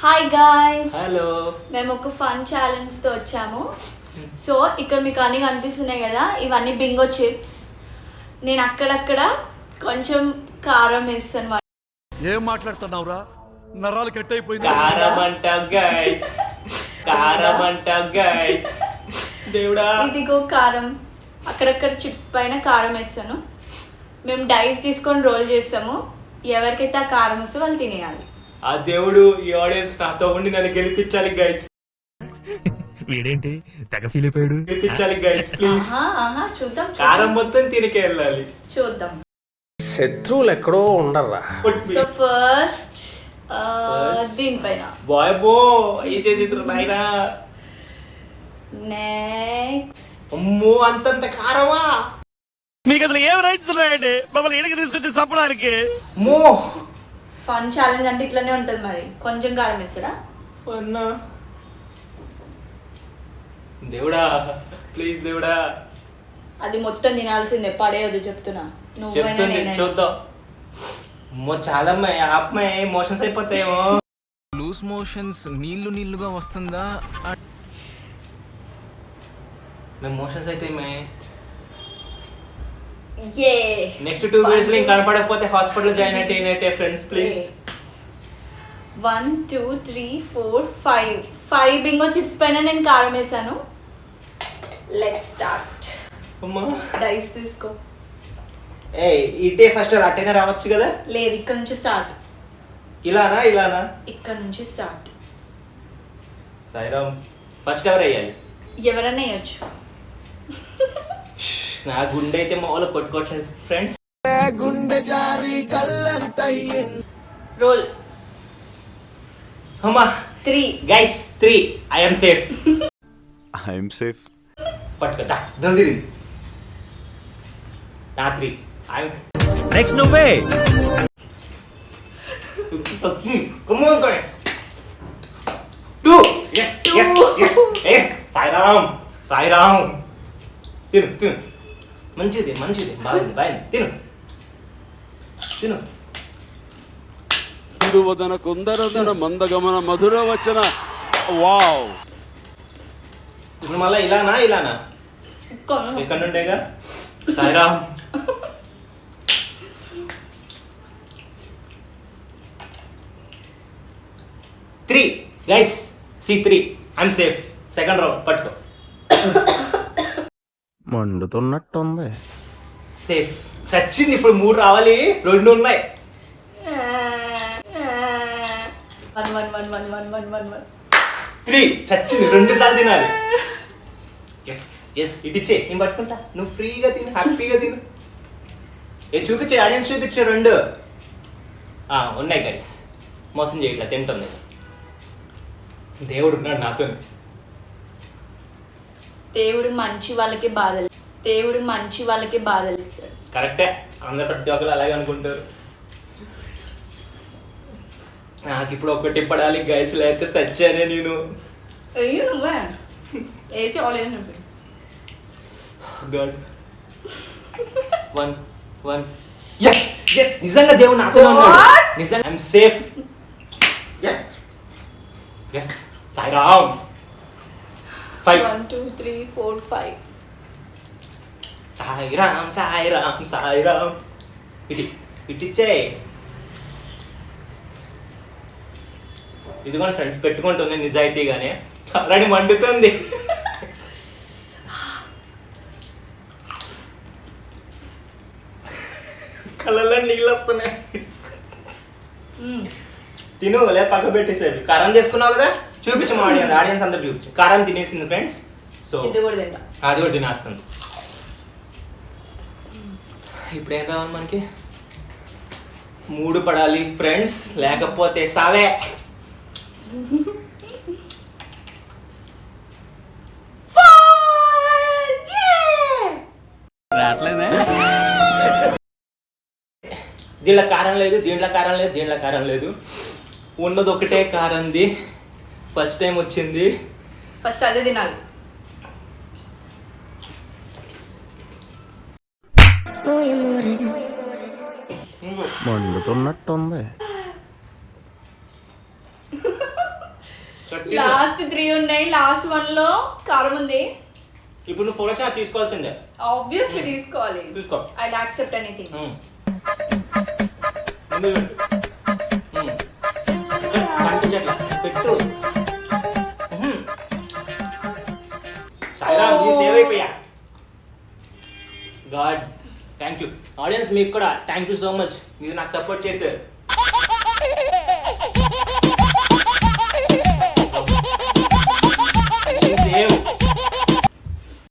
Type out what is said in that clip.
Hi guys, hello. మేము ఒక fun challenge తో వచ్చాము. సో ఇక్కడ మీకు అన్ని కనిపిస్తున్నాయి కదా, ఇవన్నీ బింగో చిప్స్. నేను అక్కడక్కడ కొంచెం కారం వేస్తాను. ఏం మాట్లాడుతున్నావురా? నరాలు కట్ అయిపోయింది. కారం అంట గైస్, కారం అంట గైస్. దేవుడా, ఇదిగో కారం. అక్కడక్కడ చిప్స్ పైన కారం వేస్తాను. మేము డైస్ తీసుకొని రోల్ చేస్తాము. ఎవరికైతే ఆ కారం వస్తే వాళ్ళు తినేయాలి. ఆ దేవుడు ఈ ఆడియన్స్ నాతో ఉండి నన్ను గెలిపించాలి గైస్. వీడేంటి తెగ ఫీల్ అయిపోయాడు. గెలిపించాలి గైస్ ప్లీజ్. చూద్దాం. కారం మొత్తం తినకే వెళ్ళాలి. చూద్దాం. శత్రువులు ఎక్కడో ఉండర్రా. సో ఫస్ట్ దీనిపైన బాయ్ బో వేసేసి నాయనా. నెక్స్ట్ అమ్మో, అంతంత కారమా? మీకు అసలు ఏం రైట్స్ ఉన్నాయండి మమ్మల్ని ఇంటికి తీసుకొచ్చి చంపడానికి? అమ్మో, ఫన్ ఛాలెంజ్ అంటే ఇట్లానే ఉంటుంది. మరి కొంచెం కారం వేస్తారా? అన్నా దేవుడా ప్లీజ్ దేవుడా. అది మొత్తం తినాల్సిందే, పడేయొద్దు చెప్తున్నా. చెప్తుంది చూద్దాం. అమ్మో చాలా ఆపమాయి, మోషన్స్ అయిపోతాయేమో. లూస్ మోషన్స్ నీళ్లుగా వస్తుందా? మేము మోషన్స్ అయితే ఏ నెక్స్ట్ 2 వీక్స్ లో కనపడకపోతే హాస్పిటల్ జాయిన్ అయితే ఫ్రెండ్స్ ప్లీజ్. 1 2 3 4 5 బింగో చిప్స్ పైన నేను కారం వేసాను. Let's start. అమ్మా డైస్ తీసుకో. ఏ ఇటే ఫస్ట్ అట్టేనే రావచ్చు కదా. లేదు, ఇక్కడ నుంచి స్టార్ట్. ఇలానా ఇలానా? ఇక్కడ నుంచి స్టార్ట్. సాయిరామ్, ఫస్ట్ ఎవరు వేయాలి? ఎవరన్నా వేయచ్చు. నా గుండె అయితే మామూలు కొట్టుకోవట్లేదు ఫ్రెండ్స్. రోల్. అమ్మా 3 guys 3 I am safe. I'm safe. పట్టుకోతా దొందిరింది. నా 3 ఐ యామ్ నెక్స్ట్ నువ్వే. Come on, guys. 2. Yes. Sairam. తిను. మంచిది. బాగుంది. తిను. కుందువదన కుందరదన మందగమన మధుర వచన. వావ్. ఇప్పుడు మళ్ళా ఇలానా? ఇక్కడ నుండేగా. Sairam. 3 guys, C3 I'm safe. Second round పట్టుకో. మండుతున్నట్టుంది. సేఫ్. సచ్చింది. ఇప్పుడు 3 రావాలి, 2 ఉన్నాయి. 1 3 చచ్చింది. 2 సార్లు తినాలి. ఎస్ ఇటిచ్చే, నేను పట్టుకుంటా. నువ్వు ఫ్రీగా తిను, హ్యాపీగా తిను. చూపించే ఆడియన్స్, చూపించే 2 ఉన్నాయి గైస్. మోసం చేయట్లా, తింటుంది. దేవుడు ఉన్నాడు నాతో. దేవుడు మంచి వాళ్ళకి బాధలు ఇస్తాడు. కరెక్టే, అందరు ప్రతి ఒక్కరు అలాగే అనుకుంటారు. నాకు ఇప్పుడు ఒకటి పడాలి గైస్, లేకపోతే సచ్చానే నేను. అయ్యో నువ్వే వేసి ఆల్ గాడ్. 1 yes నిజంగా దేవుడు నాతో ఉన్నాడు. నిజంగా I'm safe. yes Sairam. 5 1 2 3 4 5 Sairam. ఇటిచ్చే. ఇదిగోండి ఫ్రెండ్స్, పెట్టుకుంటుంది నిజాయితీగానే. ఆల్రెడీ మండుతుంది. కళ్ళల్లో నీళ్ళు వస్తున్నాయి. తిను, లేదా పక్క పెట్టేసేవి. కారం చేసుకున్నావు కదా, చూపించు మా ఆడియన్స్ అందరు చూపించు. కారం తినేసింది ఫ్రెండ్స్. సో ఇది కూడా తింటా. అది కూడా తినేస్తుంది. ఇప్పుడు ఏం రావాలి మనకి? 3 పడాలి ఫ్రెండ్స్, లేకపోతే సావే. దీంట్లో కారం లేదు. ఉన్నది ఒకటే కారంది. ఫస్ట్ టైం వచ్చింది. ఫస్ట్ అదే తినాలి. మండుతున్నట్టుంది. లాస్ట్ 3 ఉన్నాయి, లాస్ట్ 1 లో కారం ఉంది. ఇప్పుడు నువ్వు పొరచా తీసుకోవాల్సిందే. ఆబ్వియస్లీ తీసుకోవాలి. తీసుకో. I accept anything. కనిపించట్లా పెట్టు. సాయిరామ్ నీ సేవ్ అయిపోయా. God thank you. ఆడియన్స్ మీకు కూడా థ్యాంక్ యూ సో మచ్, మీరు నాకు సపోర్ట్ చేశారు.